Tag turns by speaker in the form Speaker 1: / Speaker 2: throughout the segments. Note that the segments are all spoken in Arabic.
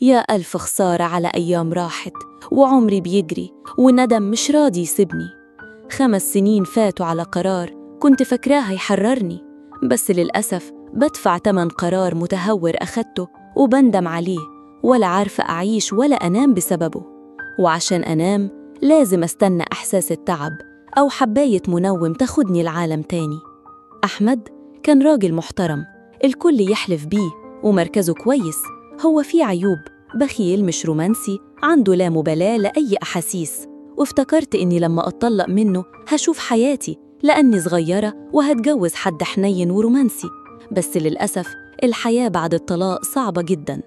Speaker 1: يا ألف خسارة على أيام راحت، وعمري بيجري وندم مش راضي يسيبني. 5 سنين فاتوا على قرار كنت فاكراه هيحررني، بس للأسف بدفع تمن قرار متهور أخدته وبندم عليه، ولا عارفة أعيش ولا أنام بسببه. وعشان أنام لازم أستنى إحساس التعب أو حباية منوم تاخدني لعالم تاني. أحمد كان راجل محترم الكل يحلف بيه، ومركزه كويس. هو فيه عيوب، بخيل مش رومانسي، عنده لا مبالاة لأي أحاسيس. وافتكرت إني لما أتطلق منه هشوف حياتي، لأني صغيرة وهتجوز حد حنين ورومانسي. بس للأسف الحياة بعد الطلاق صعبة جداً.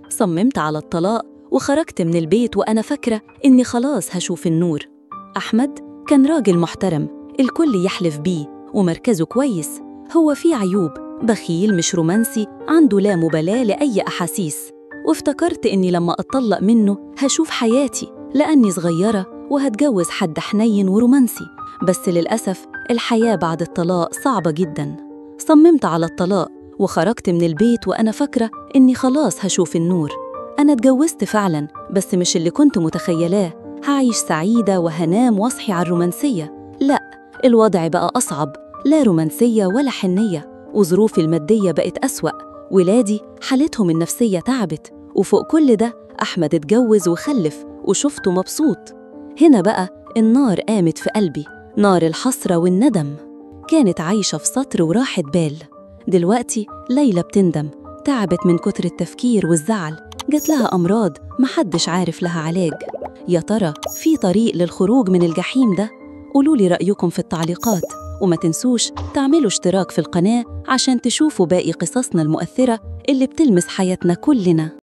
Speaker 1: صممت على الطلاق وخرجت من البيت وأنا فاكرة إني خلاص هشوف النور. أحمد كان راجل محترم الكل يحلف بيه، ومركزه كويس. هو فيه عيوب، بخيل مش رومانسي، عنده لا مبالاة لأي أحاسيس. وافتكرت إني لما أتطلق منه هشوف حياتي، لأني صغيرة وهتجوز حد حنين ورومانسي. بس للأسف الحياة بعد الطلاق صعبة جداً. صممت على الطلاق وخرجت من البيت وأنا فاكرة إني خلاص هشوف النور. أنا اتجوزت فعلاً، بس مش اللي كنت متخيلاه. هعيش سعيدة وهنام واصحي على الرومانسية. لأ، الوضع بقى أصعب، لا رومانسية ولا حنية، وظروفي المادية بقت أسوأ. ولادي حالتهم النفسية تعبت، وفوق كل ده أحمد اتجوز وخلف وشفته مبسوط. هنا بقى النار قامت في قلبي، نار الحسرة والندم. كانت عايشة في سطر وراحة بال. دلوقتي ليلى بتندم، تعبت من كتر التفكير والزعل، جات لها أمراض محدش عارف لها علاج. يا ترى في طريق للخروج من الجحيم ده؟ قولولي رأيكم في التعليقات، وما تنسوش تعملوا اشتراك في القناة عشان تشوفوا باقي قصصنا المؤثرة اللي بتلمس حياتنا كلنا.